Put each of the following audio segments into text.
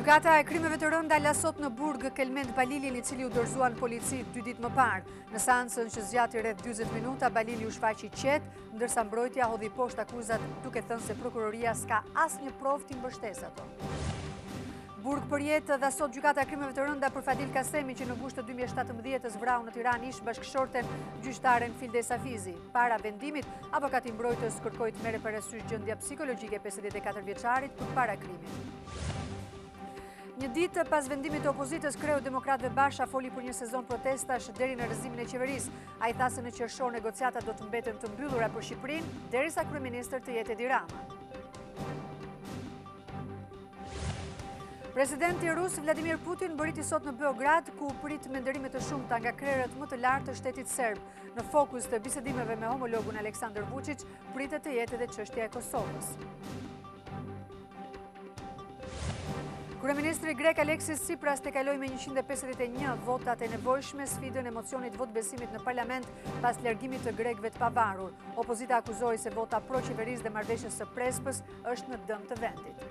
Gjykata e krimeve të rënda la sot në burg Kelmend Balilin, i cili u dorëzua në polici 2 ditë më parë. Në seancën që zgjati rreth 40 minuta, Balili u shfaqi qetë, ndërsa mbrojtja hodhi poshtë akuzat duke thënë se prokuroria s'ka asnjë provë t'i mbështesë ato. Burg përjetë dha sot gjykata e krimeve të rënda për Fadil Kasemi, që në gusht të 2017 vrau në Tiranë ish bashkëshorten gjyqtaren Fildes Hafizi. Para vendimit, avokati mbrojtës kërkoi të merre parasysh gjendja psikologjike 54 vjeçarit përpara krimit. Një ditë pas vendimit të opozitës, kreu Demokratëve Basha foli për një sezon protestash deri në rrëzimin e qeverisë. Ai tha se në qershor negociatat do të mbeten të mbyllura për Shqipërinë, derisa kryeministër të jetë Edi Rama. Presidenti rus Vladimir Putin bëriti sot në Beograd, ku prit me ndërime të shumta nga krerët më të lartë të shtetit serb. Në fokus të bisedimeve me homologun Aleksandar Vučić pritet të jetë edhe çështja e Kosovës. Kryeministri grek Aleksis Tsipras tekaloi me 151 votat e nevojshme sfidën emocionit vot besimit në parlament pas largimit të grekëve të pavarur. Opozita akuzoi se vota pro qeverisë dhe marrëveshjes së Prespës është në dëm të vendit.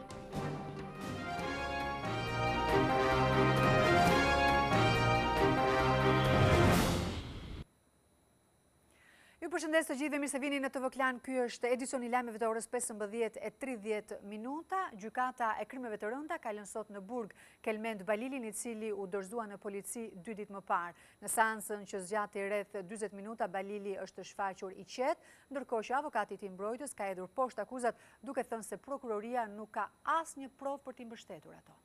Ju përshëndes të gjithë dhe mirë se vini në TV Klan. Ky është edicioni lajmeve të orës 15:30 minuta. Gjykata e krimeve të rënda ka lënë sot në burg Kelmend Balilin, i cili u dorëzua në polici 2 ditë më parë. Në seancën që zgjati rreth 40 minuta, Balili është shfaqur i qetë, ndërkohë që avokati i mbrojtës ka hedhur poshtë akuzat duke thënë se prokuroria nuk ka asnjë provë për t'i mbështetur ato.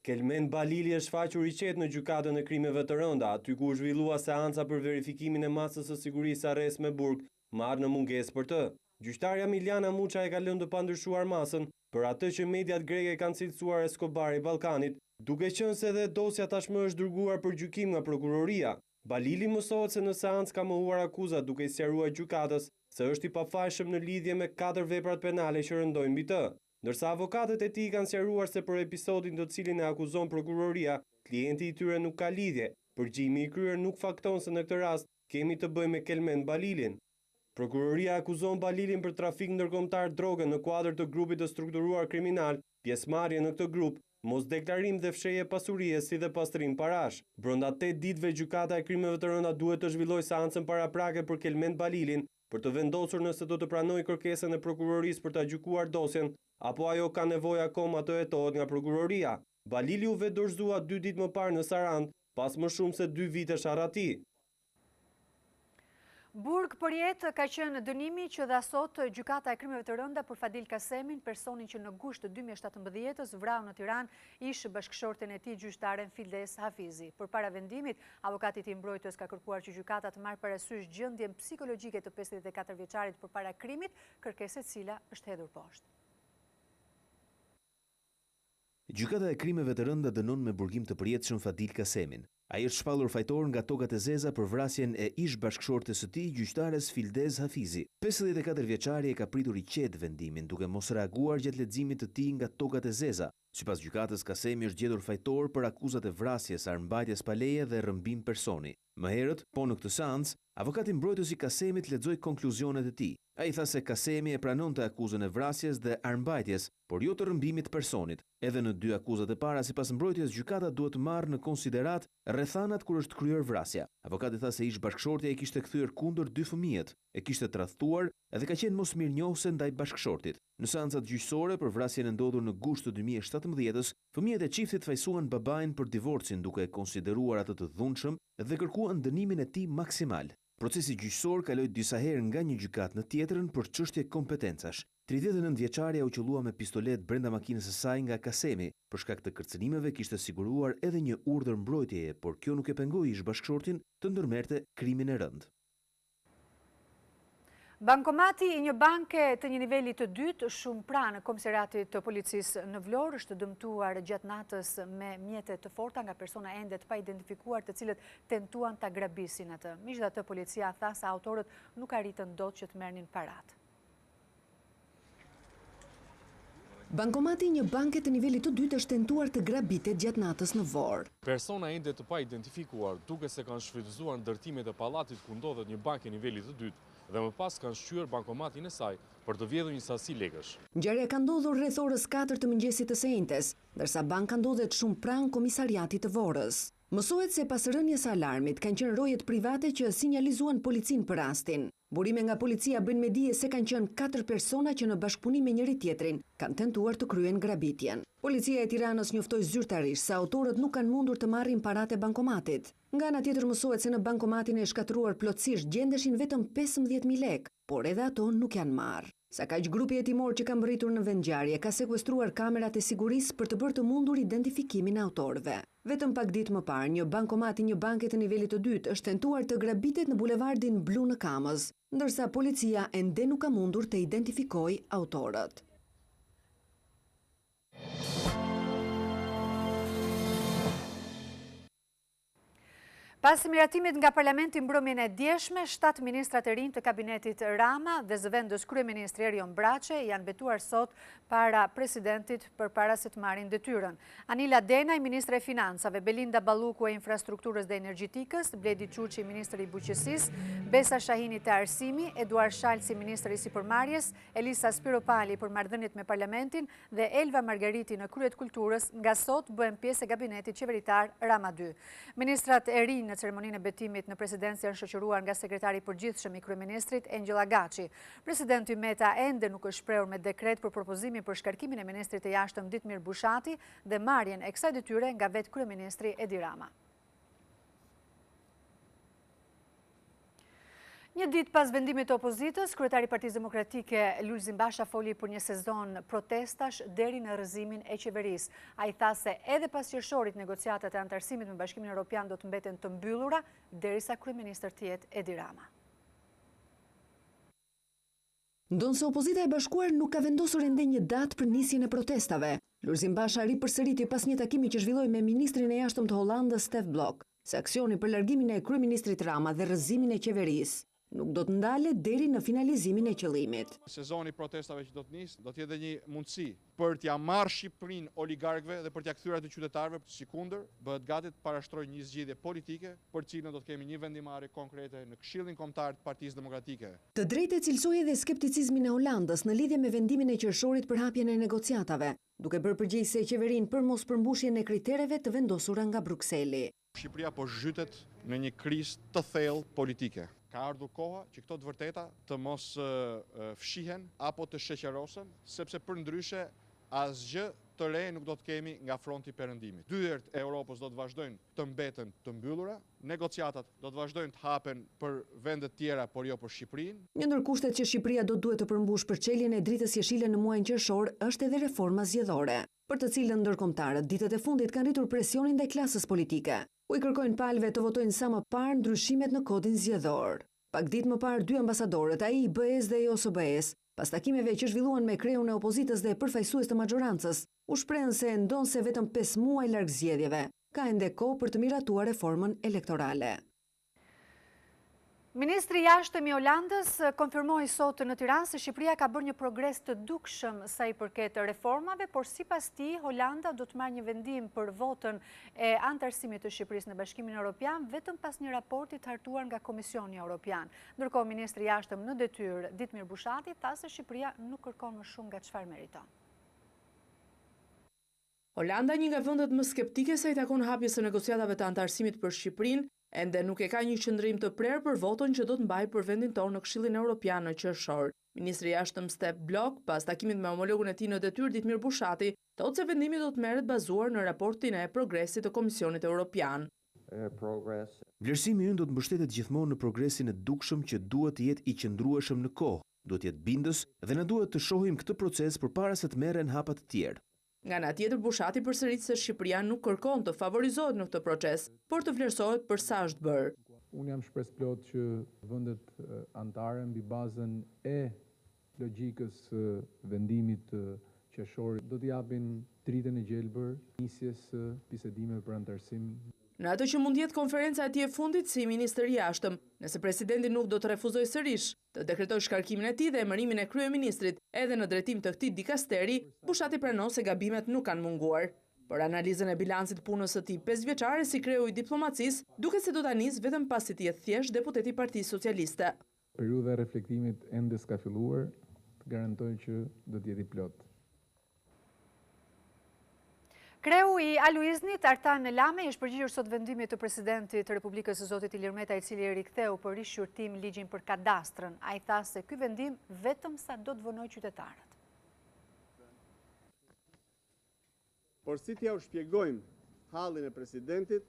Kelmend Balili është shfaqur i qetë në gjykatën e krimeve të rënda, aty ku u zhvillua seanca për verifikimin e masës së sigurisë arrest me burg, marrë në mungesë për të. Gjyqtarja Miljana Muça e ka lënë të pandryshuar masën për atë që mediat greke kanë cilësuar Eskobari i Ballkanit, duke qenë se edhe dosja tashmë është dërguar për gjykim nga prokuroria. Balili mësohet se në seancë ka mohuar akuzat, duke i sqaruar gjykatës se është i pafajshëm në lidhje me 4 veprat penale që rëndojnë mbi të. Ndërsa avokatët e tij kanë sqaruar se për episodin të cilin e akuzon prokuroria, klienti i tyre nuk ka lidhje. Përgjimi i kryer nuk fakton se në këtë rast kemi të bëjmë me Kelmend Balilin. Prokuroria akuzon Balilin për trafik ndërkombëtar droge në kuadër të grupit të strukturuar kriminal, pjesëmarrje në këtë grup, mosdeklarim dhe fshehje pasurie si dhe pastrim parash. Brenda 8 ditëve gjykata e krimeve të rënda duhet të zhvillojë seancën paraprake për Kelmend Balilin për të vendosur nëse do të pranojë kërkesën e prokurorisë për ta gjykuar dosjen, apo ajo ka nevojë akoma të hetohet nga prokuroria. Balili u vetë dorëzua 2 ditë më parë në Sarand, pas më shumë se 2 vitesh arrati. Burg përjetë ka qenë dënimi që dha sot gjykata e krimeve të rënda për Fadil Kasemin, personin që në gusht të 2017 vrau në Tiranë ish bashkëshorten e tij gjyqtaren Fildes Hafizi. Përpara vendimit, avokati i mbrojtës ka kërkuar që gjykata të marrë parasysh gjendjen psikologjike të 54 vjeçarit përpara krimit, kërkesë e cila është hedhur poshtë. Gjykata e krimeve të rënda dënon me burgim të përjetshëm Fadil Kasemin. Ai është shpallur fajtor nga tokat e zeza për vrasjen e ish bashkëshortes së tij, gjyqtares Fildes Hafizi. 54 vjeçari e ka pritur i qetë vendimin, duke mos reaguar gjatë leximit të tij nga tokat e zeza. Sipas gjykatës, Kasemi është gjetur fajtor për akuzat e vrasjes, armbajtjes pa leje dhe rrëmbim personi. Më herët, po në këtë seancë, avokati mbrojtës i Kasemit lexoi konkluzionet e tij. Ai tha se Kasemi e pranonte akuzën e vrasjes dhe armbajtjes, por jo të rrëmbimit personit. Edhe në 2 akuzat e para, sipas mbrojtjes, gjykata duhet të marrë në konsiderat rrethanat kur është kryer vrasja. Avokati tha se ish bashkëshortja e kishte kthyer kundër 2 fëmijët, e kishte tradhtuar dhe ka qenë mosmirnjohëse ndaj bashkëshortit. Në seancat gjyqësore për vrasjen e ndodhur në gusht të 2017-s, fëmijët e çiftit fajsuan babain për divorcin, duke e konsideruar atë të dhunshëm dhe kërkuan dënimin e tij maksimal. Procesi gjyqësor kaloi disa herë nga një gjykatë në tjetrën për çështje kompetencash. 39 vjeçaria u qellua me pistolet brenda makinës së saj nga Kasemi. Për shkak të kërcënimeve kishte siguruar edhe një urdhër mbrojtjeje, por kjo nuk e pengoi ish bashkëshortin të ndërmerrte krimin e rënd. Bankomati i një banke të një niveli të dytë shumë pranë komisariatit të policisë në Vlorë është dëmtuar gjatë natës me mjete të forta nga persona ende të pa identifikuar, të cilët tentuan ta grabisin atë. Megjithatë, policia tha se autorët nuk arritën dot që të merrnin paratë. Bankomati i një banke të nivelit të dytë është tentuar të grabitet gjatë natës në Vorë. Persona ende të pa identifikuar duke se kanë shfrytëzuar ndërtimet e pallatit ku ndodhet një bankë e nivelit të dytë dhe më pas kanë shqyer bankomatin e saj për të vjedhur një sasi lekësh. Ngjarja ka ndodhur rreth orës 4 të mëngjesit të sejntes, ndërsa banka ndodhet shumë pranë komisariatit të Vorrës. Mësohet se pas rënjes së alarmit kanë qenë rojet private që sinjalizuan policinë për rastin. Burime nga policia bëjnë me dije se kanë qenë 4 persona që në bashkëpunim me njëri tjetrin kanë tentuar të kryen grabitjen. Policia e Tiranës njoftoi zyrtarisht se autorët nuk kanë mundur të marrin paratë e bankomatit. Nga ana tjetër mësohet se në bankomatin e shkatëruar plotësisht gjendeshin vetëm 15.000 lekë, por edhe ato nuk janë marrë. Sa kaq grupi hetimor që ka mbërritur në vendngjarje ka sekuestruar kamerat e sigurisë për të bërë të mundur identifikimin e autorëve. Vetëm pak ditë më parë, një bankomat i një banke të nivelit të dytë është tentuar të grabitet në bulevardin Blu në Kamës, ndërsa policia ende nuk ka mundur të identifikojë autorët. Pas miratimit nga parlamenti mbrëmjen e djeshme, 7 ministrat e rinj të kabinetit Rama dhe zëvendës kryeministri Erion Braçe janë betuar sot para presidentit përpara se të marrin detyrën. Anila Denaj, ministre e financave, Belinda Balluku e infrastrukturës dhe energjetikës, Bledi Çuçi, ministri i bujqësisë, Besa Shahini të arsimi, Eduard Shalci, ministri i sipërmarrjes, Elisa Spiropali për marrëdhëniet me parlamentin dhe Elva Margariti në kryet kulturës nga sot bëhen pjesë e gabinetit qeveritar Rama 2. Ministrat e rinj në ceremoninë e betimit në presidencë janë shoqëruar nga sekretari i përgjithshëm i kryeministrit Anjola. Presidenti Meta ende nuk është shprehur me dekret për propozimin për shkarkimin e ministrit të jashtëm Ditmir Bushati dhe marrjen e kësaj detyre nga vetë kryeministri Edi Rama. Një ditë pas vendimit të opozitës, kryetari i Partisë Demokratike Lulzim Basha foli për një sezon protestash deri në rrëzimin e qeverisë. Ai tha se edhe pas qershorit negociatat e antarësimit me Bashkimin Evropian do të mbeten të mbyllura derisa kryeministër të jetë Edi Rama. Ndonse opozita e bashkuar nuk ka vendosur ende një datë për nisjen e protestave, Lulzim Basha ripërsëriti pas një takimi që zhvilloi me ministrin e jashtëm të Hollandës Stef Blok, se aksioni për largimin e kryeministrit Rama dhe rrëzimin e qeverisë nuk do të ndalet deri në finalizimin e qëllimit. Sezoni protestave që do të nisë, do të jetë një mundësi për t'ja marrë Shqipërinë oligarkëve dhe për t'ja kthyer aty qytetarëve, sikundër bëhet gati të parashtrojë një zgjedhje politike për cilën do të kemi një vendimarrje konkrete në Këshillin Kombëtar të Partisë Demokratike. Të drejtë cilësoi edhe skepticizmin e Holandës në lidhje me vendimin e qershorit për hapjen e negociatave, duke bërë përgjegjëse qeverinë për mos përmbushjen e kritereve të vendosura nga Brukseli. Shqipëria po zhytet në një krizë të thellë politike. Ka ardhur koha që këto të vërteta të mos fshihen apo të sheqerosen, sepse përndryshe asgjë të re nuk do të kemi nga fronti perëndimit. Dyert e Europës do të vazhdojnë të mbeten të mbyllura, negociatat do të vazhdojnë të hapen për vende të tjera, por jo për Shqipërinë. Një ndër kushtet që Shqipëria do duhet të përmbush për çeljen e dritës jeshile në muajin qershor është edhe reforma zgjedhore, për të cilën ndërkombëtarët ditët e fundit kanë rritur presionin ndaj klasës politike. U i kërkojnë palëve të votojnë sa më parë ndryshimet në kodin zgjedhor. Pak ditë më parë, 2 ambasadorët, ai i BE-s dhe OSBE-s, pas takimeve që zhvilluan me kreun e opozitës dhe përfaqësues të majorancës, u shprehën se ndonse vetëm 5 muaj larg zgjedhjeve, ka ende kohë për të miratuar reformën elektorale. Ministri i jashtëm i Holandës konfirmoi sot në Tiranë se Shqipëria ka bërë një progres të dukshëm sa i përket reformave, por sipas tij Holanda do të marrë një vendim për votën e antarësimit të Shqipërisë në Bashkimin Evropian vetëm pas një raporti të hartuar nga Komisioni Evropian. Ndërkohë ministri i jashtëm në detyrë Ditmir Bushati tha se Shqipëria nuk kërkon më shumë nga çfarë meriton. Holanda, një nga vendet më skeptike sa i takon hapjes së negociatave të antarësimit për Shqipërinë, ende nuk e ka një qëndrim të prerë për votën që do të mbajë për vendin tonë në Këshillin Evropian në qershor. Ministri i jashtëm Stef Blok, pas takimit me homologun e tij në detyrë Ditmir Bushati, thotë se vendimi do të merret bazuar në raportin e progresit të Komisionit Evropian. Vlerësimi ynë do të mbështetet gjithmonë në progresin e dukshëm që duhet të jetë i qëndrueshëm në kohë, do të jetë bindës dhe na duhet të shohim këtë proces përpara se të merren hapa të tjerë. Nga ana tjetër, Bushati përsërit se Shqipëria nuk kërkon të favorizohet në këtë proces, por të vlerësohet për sa është bërë. Unë jam shpresë plot që vendet anëtare mbi bazën e logjikës vendimit qershorit do të japin dritën e gjelbër nisjes bisedimeve për antarësim. Në atë që mund jetë konferenca e tij e fundit si ministër i jashtëm, nëse presidenti nuk do të refuzojë sërish të dekretojë shkarkimin e tij dhe emërimin e kryeministrit edhe në drejtim të këtij dikasteri, Bushati pranon se gabimet nuk kanë munguar. Për analizën e bilancit punës së tij 5 vjeçare si kreu i diplomacisë, duket se do ta nisë vetëm pasi të jetë thjesht deputet i Partisë Socialiste. Periudha e reflektimit ende s'ka filluar, të garantoj që do të jetë i plot. Kreu i Aluiznit, Artan Lame, është përgjigjur sot vendimit të presidentit të Republikës së Zotit Ilir Meta, i cili riktheu për rishqyrtim ligjin për kadastrën. Ai tha se ky vendim vetëm sa do të vonojë qytetarët. Por si t'ja u shpjegojmë hallin e presidentit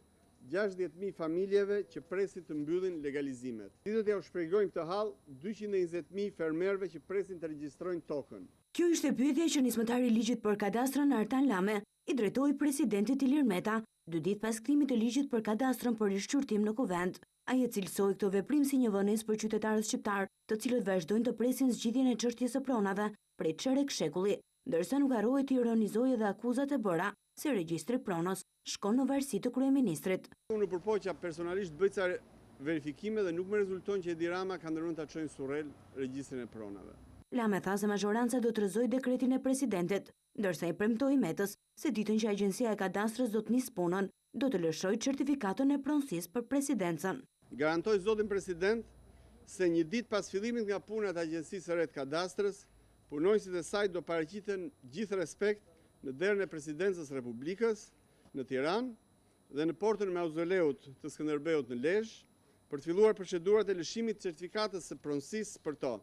60.000 familjeve që presin të mbyllin legalizimet. Si do t'ja u shpjegojmë këtë hall 220.000 fermerëve që presin të regjistrojnë tokën. Kjo ishte pyetja që nismëtari i ligjit për kadastrën Artan Lame i drejtoi presidentit Ilir Meta 2 ditë pas kthimit të ligjit për kadastrën për rishqyrtim në kuvend. Ai e cilësoi këtë veprim si një vonesë për qytetarët shqiptar, të cilët vazhdojnë të presin zgjidhjen e çështjes së pronave prej çerek shekulli, ndërsa nuk harroi të ironizojë edhe akuzat e bëra se regjistri pronës shkon në varësi të kryeministrit. Unë përpoqja personalisht bëj ca verifikime dhe nuk më rezulton që Edi Rama ka ndërruar ta çojnë surrel regjistrin e pronave. Lame tha se mazhoranca do të rrëzojë dekretin e presidentit, ndërsa i premtoi Metës se ditën që Agjencia e Kadastrës do të nisë punën, do të lëshojë certifikatën e pronësisë për presidencën. Garantoj zotin president se një ditë pas fillimit nga puna e Agjencisë së re të Kadastrës, punonjësit e saj do paraqiten gjithë respekt në derën e presidencës Republikës në Tiranë dhe në portën e Mauzoleut të Skënderbeut në Lezhë për të filluar procedurat e lëshimit të certifikatës së pronësisë për to.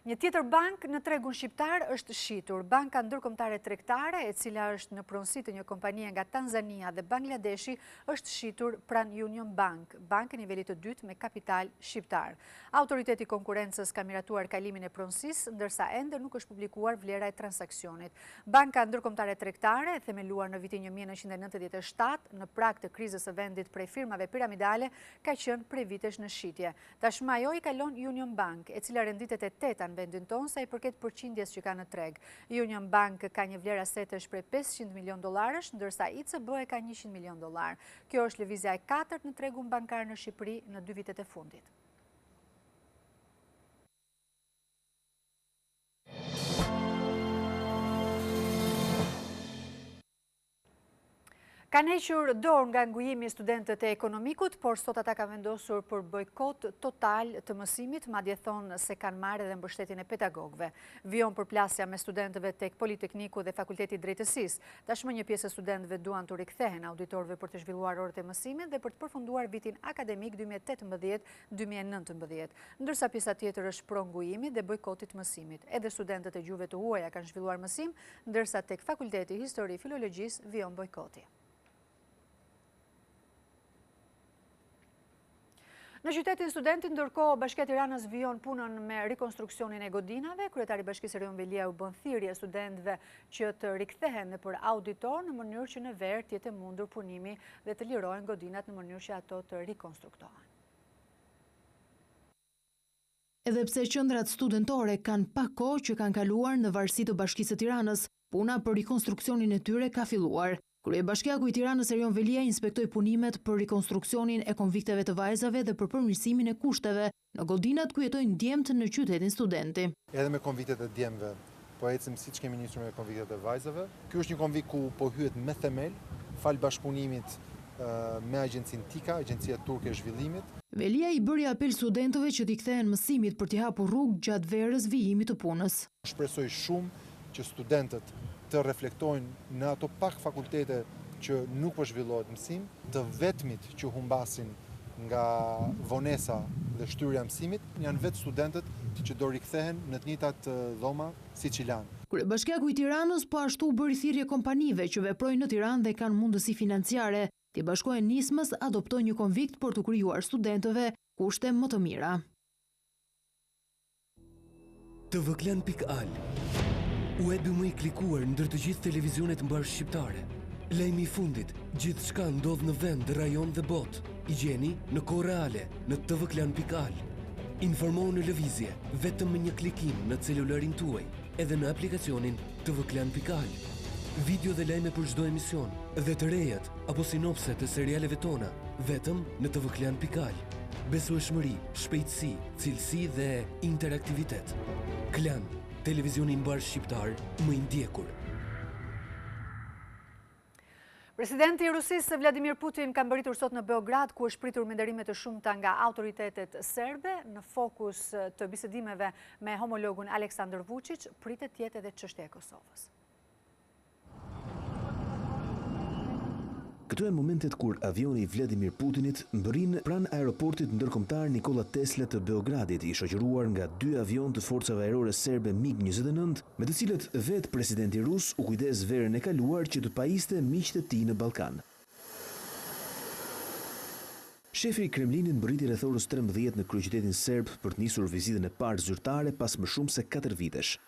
Një tjetër bank në tregun shqiptar është shitur. Banka ndërkombëtare tregtare, e cila është në pronësi të një kompanie nga Tanzania dhe Bangladeshi, është shitur pranë Union Bank, bankë nivelit të dytë me kapital shqiptar. Autoriteti i konkurrencës ka miratuar kalimin e pronësisë, ndërsa ende nuk është publikuar vlera e transaksionit. Banka ndërkombëtare tregtare, themeluar në vitin 1997 në prag të krizës së vendit prej firmave piramidale, ka qenë prej vitesh në shitje. Tashmë ajo i kalon Union Bank, e cila renditet e 8 vendin tonë sa i përket përqindjes që ka në treg. Union Bank ka një vlerë asetesh prej $500 milion, ndërsa ECB ka $100 milion. Kjo është lëvizja e 4 në tregun bankar në Shqipëri në 2 vitet e fundit. Kanë hequr dorë nga ngujimi i studentët e ekonomikut, por sot ata kanë vendosur për bojkot total të mësimit, madje thonë se kanë marrë edhe mbështetjen e pedagogëve. Vijon përplasja me studentëve tek Politekniku dhe Fakulteti i Drejtësisë. Tashmë një pjesë e studentëve duan të rikthehen auditorëve për të zhvilluar orët e mësimit dhe për të përfunduar vitin akademik 2018-2019, ndërsa pjesa tjetër është pro ngujimit dhe bojkotit mësimit. Edhe studentët e gjuhëve të huaja kanë zhvilluar mësim, ndërsa tek Fakulteti Histori Filologjisë vijon bojkoti. Në qytetin Studentit, ndërkohë Bashkia e Tiranës vijon punën me rikonstruksionin e godinave. Kryetari i Bashkisë Rion Velia u bën thirrje studentëve që të rikthehen nëpër auditor në mënyrë që në verë të jetë mundur punimi dhe të lirohen godinat në mënyrë që ato të rikonstruktohen. Edhe pse qendrat studentore kanë pak kohë që kanë kaluar në varësi të Bashkisë së Tiranës, puna për rikonstruksionin e tyre ka filluar. Kryebashkiaku i Tiranës Rion Velia inspektoi punimet për rikonstruksionin e konvikteve të vajzave dhe për përmirësimin e kushteve në godinat ku jetojnë djemtë në qytetin Studenti. Edhe me konviktet e djemve, po ecim siç kemi nisur me konviktet e vajzave. Ky është një konvikt ku po hyet me themel, fal bashkëpunimit me agjencinë TIKA, Agjencia Turke e Zhvillimit. Velia i bëri apel studentëve që t'i kthehen mësimit për t'i hapur rrugë gjatë verës vijimit të punës. Shpresoj shumë që studentët të reflektojnë në ato pak fakultete që nuk po zhvillohet mësim, të vetmit që humbasin nga vonesa dhe shtyrja e mësimit, janë vetë studentët që do rikthehen në të njëjtat dhoma siç i lanë. Kryebashkiaku i Tiranës po ashtu bëri thirrje kompanive që veprojnë në Tiranë dhe kanë mundësi financiare, t'i bashkohen nismës adoptojnë një konvikt për të krijuar studentëve kushte më të mira. tvklan.al Webi më i klikuar ndër të gjithë televizionet mbar shqiptare. Lajmi i fundit, gjithçka ndodh në vend, rajon dhe botë. I gjeni në kohë reale në tvklan.al. Informohu në lëvizje vetëm me një klikim në celularin tuaj, edhe në aplikacionin tvklan.al. Video dhe lajme për çdo emision, dhe të rejat apo sinopse të serialeve tona, vetëm në tvklan.al. Besueshmëri, shpejtësi, cilësi dhe interaktivitet. Klan, televizioni mbar shqiptar më i ndjekur. Presidenti i Rusisë Vladimir Putin ka mbërritur sot në Beograd, ku është pritur me nderime të shumta nga autoritetet serbe. Në fokus të bisedimeve me homologun Aleksandar Vučić pritet të jetë edhe çështja e Kosovës. Këto janë momentet kur avioni i Vladimir Putinit mbërrin pranë aeroportit ndërkombëtar Nikola Tesla të Beogradit, i shoqëruar nga 2 avion të forcave ajrore serbe MiG-29, me të cilët vetë presidenti rus u kujdes verën e kaluar që të pajiste miqtë e tij në Ballkan. Shefi i Kremlinit mbërriti rreth orës 13 në kryeqytetin serb për të nisur vizitën e parë zyrtare pas më shumë se 4 vitesh.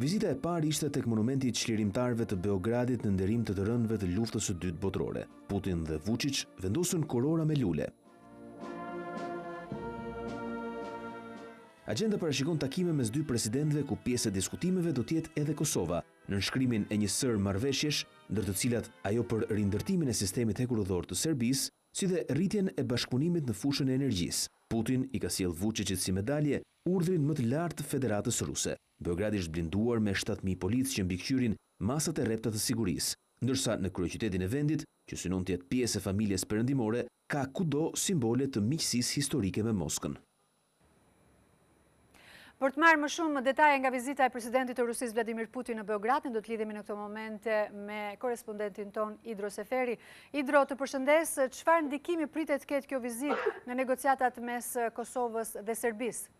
Vizita e parë ishte tek monumenti i çlirimtarëve të Beogradit në nderim të rënëve të luftës së dytë botërore. Putin dhe Vučić vendosën korora me lule. Agenda parashikon takime mes 2 presidentëve ku pjesë e diskutimeve do të jetë edhe Kosova, në nënshkrimin e një sër marrëveshjesh, ndër të cilat ajo për rindërtimin e sistemit hekurudhor të Serbisë, si dhe rritjen e bashkëpunimit në fushën e energjisë. Putin i ka sjellë Vučićit si medalje urdhrin më të lartë të Federatës Ruse. Beogradi është blinduar me 7.000 policë që mbikëqyrin masat e rrepta të sigurisë, ndërsa në kryeqytetin e vendit, që synon të jetë pjesë e familjes perëndimore, ka kudo simbole të miqësisë historike me Moskën. Për të marrë më shumë detaje nga vizita e presidentit të Rusisë Vladimir Putin në Beograd, do të lidhemi në këto momente me korespondentin ton Idro Seferi. Idro, të përshëndes, çfarë ndikimi pritet ketë kjo vizitë në negociatat mes Kosovës dhe Serbisë?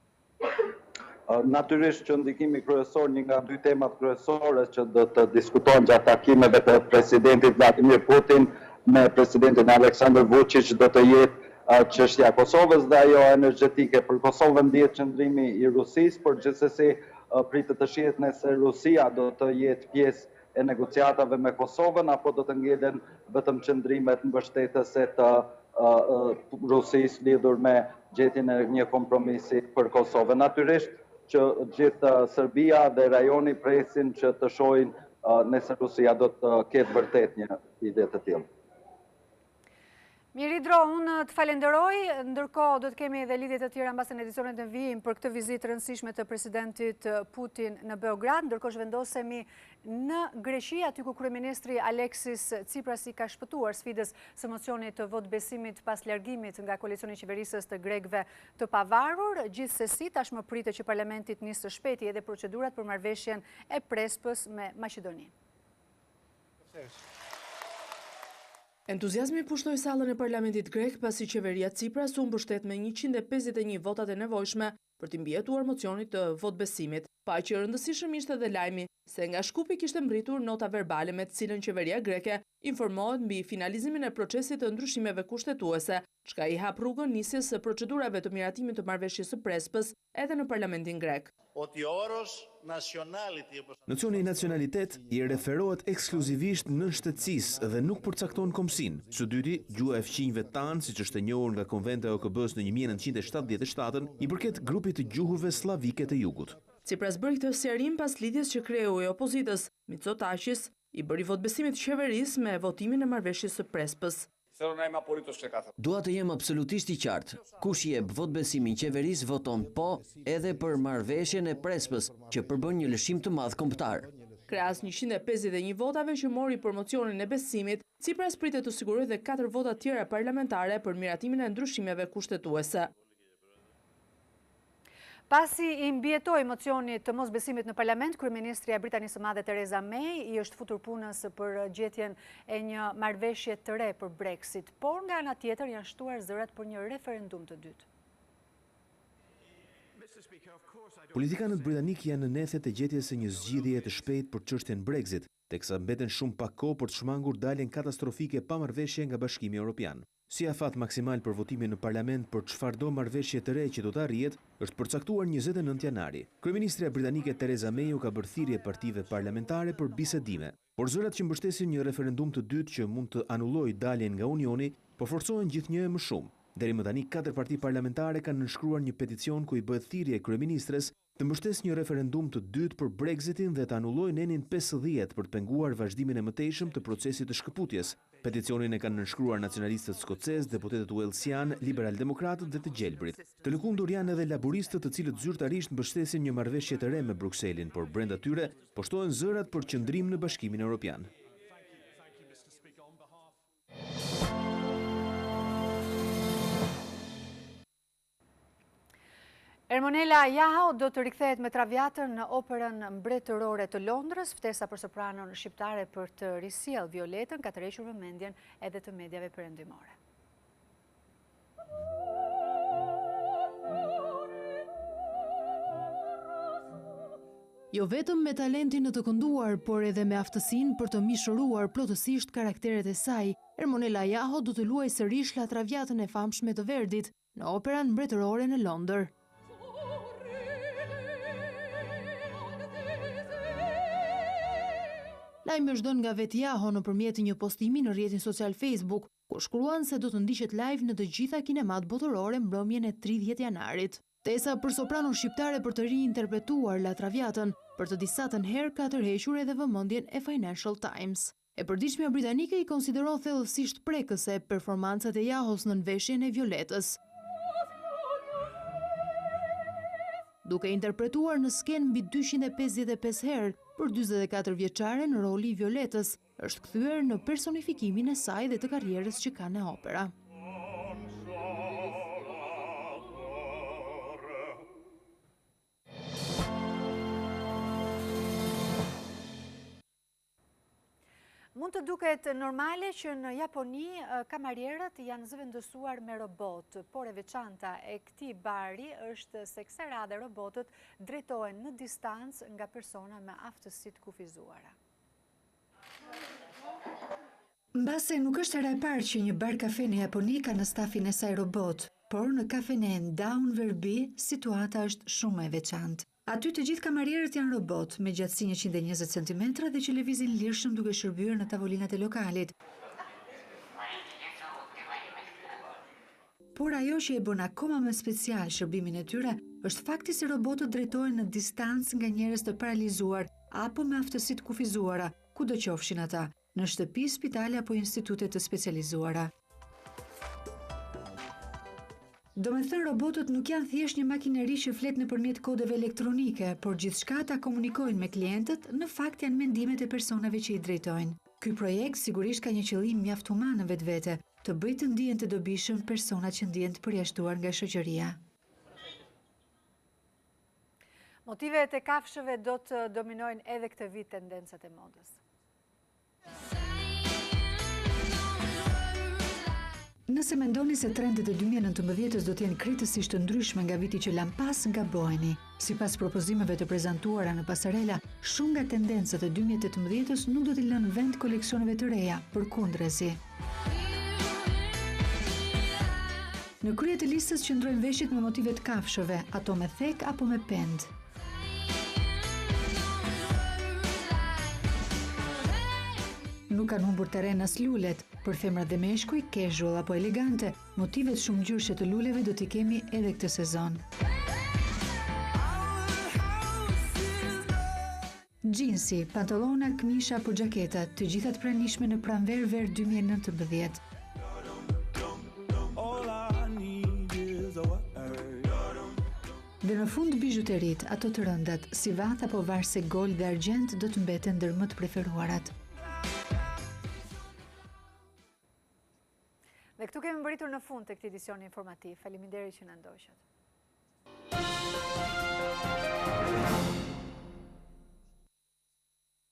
Natyrisht që ndikimi kryesor, një nga 2 temat kryesore që do të diskutohen gjatë takimeve të presidentit Vladimir Putin me presidentin Aleksandar Vučić do të jetë çështja e Kosovës dhe ajo energjetike. Për Kosovën ndihet qëndrimi i Rusisë, por gjithsesi pritet të shihet nëse Rusia do të jetë pjesë e negociatave me Kosovën apo do të ngelen vetëm qëndrimet mbështetëse të Rusisë lidhur me gjetjen e një kompromisi për Kosovën. Natyrisht që gjithë Serbia dhe rajoni presin që të shohin nëse Rusia do të ketë vërtet një ide të tillë. Mirë, Idro, unë të falenderoj, ndërkohë do të kemi edhe lidhje të tjera mbas në edicionet në vijim për këtë vizitë rëndësishme të presidentit Putin në Beograd, ndërkohë zhvendosemi në Greqi, aty ku kryeministri Aleksis Tsipras i ka shpëtuar sfidës së mocionit të votbesimit pas largimit nga koalicioni i qeverisës të grekëve të pavarur. Gjithsesi, tashmë pritet që parlamentit nisë së shpejti edhe procedurat për marrëveshjen e Prespës me Maqedoninë. Entuziazmi pushtoi sallën e parlamentit grek pasi qeveria Tsipras u mbështet me 151 votat e nevojshme për të mbijetuar mocionit të votbesimit. Pa që rëndësishëm ishte edhe lajmi se nga Shkupi kishte mbërritur nota verbale me të cilën qeveria greke informohet mbi finalizimin e procesit të ndryshimeve kushtetuese, çka i hap rrugën nisjes së procedurave të miratimit të marrëveshjes së Prespës edhe në parlamentin grek. Nocioni i nacionalitet i referohet ekskluzivisht në shtetësisë dhe nuk përcakton kombësinë. Së dyti, gjua e fqinjve tanë, siç është e njohur nga konventi e OKB-s në 1977, i përket grupit të gjuhëve slavike të jugut. Tsipras bëri këtë sqarim pas lidhjes që krijohej opozitës. Mitsotakis i bëri votbesimit qeverisë me votimin e marrëveshjes së Prespës. Dua të jem absolutisht i qartë. Kush jep votbesimin qeverisë voton po edhe për marrëveshjen e Prespës, që përbën një lëshim të madh kombëtar. Krahas 151 votave që mori për mocionin e besimit, Tsipras pritet të sigurojë edhe 4 vota tjera parlamentare për miratimin e ndryshimeve kushtetuese. Pasi i mbjetoi mocionit të mosbesimit në parlament, kryeministria e Britanisë së Madhe Theresa May i është futur punës për gjetjen e një marrëveshje të re për Brexit, por nga ana tjetër janë shtuar zërat për një referendum të dytë. Politikanët britanik janë në nethet e gjetjes së një zgjidhjeje të shpejtë për çështjen Brexit, teksa mbeten shumë pak kohë për të shmangur daljen katastrofike pa marrëveshje nga Bashkimi Evropian. Si afat maksimal për votimin në parlament për çfarëdo marrëveshje të re që do të arrihet, është përcaktuar 29 janari. Kryeministria britanike Theresa May u ka bërë thirrje partive parlamentare për bisedime, por zërat që mbështesin një referendum të dytë që mund të anullojë daljen nga Unioni, po forcohen gjithnjë më shumë. Deri më tani 4 parti parlamentare kanë nënshkruar një peticion ku i bëhet thirrje kryeministres të mbështesë një referendum të dytë për Brexitin dhe të anullojë nenin 50 për të penguar vazhdimin e mëtejshëm të procesit të shkëputjes. Peticionin e kanë nënshkruar nacionalistët skocez, deputetët uelsian, liberal-demokratët dhe të gjelbrit. Të lëkundur janë edhe laboristët, të cilët zyrtarisht mbështesin një marrëveshje të re me Brukselin, por brenda tyre poshtohen zërat për qëndrim në Bashkimin Evropian. Ermonela Jaho do të rikthehet me Traviatën në operën mbretërore të Londrës. Ftesa për sopranon shqiptare për të risjell Violetën ka tërhequr vëmendjen edhe të mediave perëndimore. Jo vetëm me talentin në të kënduar, por edhe me aftësinë për të mishëruar plotësisht karakteret e saj, Ermonela Jaho do të luajë sërish La Traviatën e famshme të Verdit në operan mbretërore në Londër. Lajmi është dhënë nga vetë Jaho nëpërmjet një postimi në rrjetin social Facebook, ku shkruan se do të ndiqet live në të gjitha kinemat botërore mbrëmjen e 30 janarit. Ftesa për sopranon shqiptare për të riinterpretuar La Traviatën për të disatën herë ka tërhequr edhe vëmendjen e Financial Times. E përditshmja britanike i konsideron thellësisht prekëse performancat e Jahos në nënveshjen e Violetës. Duke interpretuar në skenë mbi 255 herë për 44 vjeçare në roli i Violetës, është kthyer në personifikimin e saj dhe të karrierës që ka në opera. Mund të duket normale që në Japoni kamarierët janë zëvendësuar me robot, por e veçanta e këtij bari është se kësaj radhe robotët drejtohen në distancë nga persona me aftësitë kufizuara. Mbase nuk është hera e parë që një bar kafe në Japoni ka në stafin e saj robot, por në kafenen Down Verbi situata është shumë e veçantë. Aty të gjithë kamarierët janë robot, me gjatësi 120 cm dhe që lëvizin lirshëm duke shërbyer në tavolinat e lokalit. Por ajo që e bën akoma më special shërbimin e tyre, është fakti se robotët drejtohen në distancë nga njerëz të paralizuar apo me aftësitë kufizuara, kudo qofshin ata, në shtëpi, spitale apo institute të specializuara. Do me thënë, robotët nuk janë thjesht një makineri që flet nëpërmjet kodeve elektronike, por gjithçka ata komunikojnë me klientët, në fakt janë mendimet e personave që i drejtojnë. Ky projekt sigurisht ka një qëllim mjaft human në vetvete, të bëjë të ndihen të dobishëm personat që ndihen të përjashtuar nga shoqëria. Motivet e kafshëve do të dominojnë edhe këtë vit tendencat e modës. Nëse mendoni se trendet e 2019 do të jenë kritësisht të ndryshme nga viti që lan pas, gabojeni. Sipas propozimeve të prezantuara në pasarela, shumë nga tendencat e 2018-s nuk do t'i lënë vend koleksioneve të reja, përkundrezi. Në krye të listës qëndrojnë veshjet me motive të kafshëve, ato me thek apo me pend. Nuk kanë humbur terren as lulet, për femrat dhe meshkuj, casual apo elegante, motivet shumë ngjyrshe të luleve do t'i kemi edhe këtë sezon. Gjinsi, pantallona, këmisha apo xhaketa, të gjitha të pranishme në pranverë 2019. Dhe në fund bijuterit, ato të rëndat, si vath apo varse gold dhe argjent do të mbeten ndër më të preferuarat. Dhe këtu kemi mbërritur në fund të këtij edicioni informativ. Faleminderit që na ndoqët.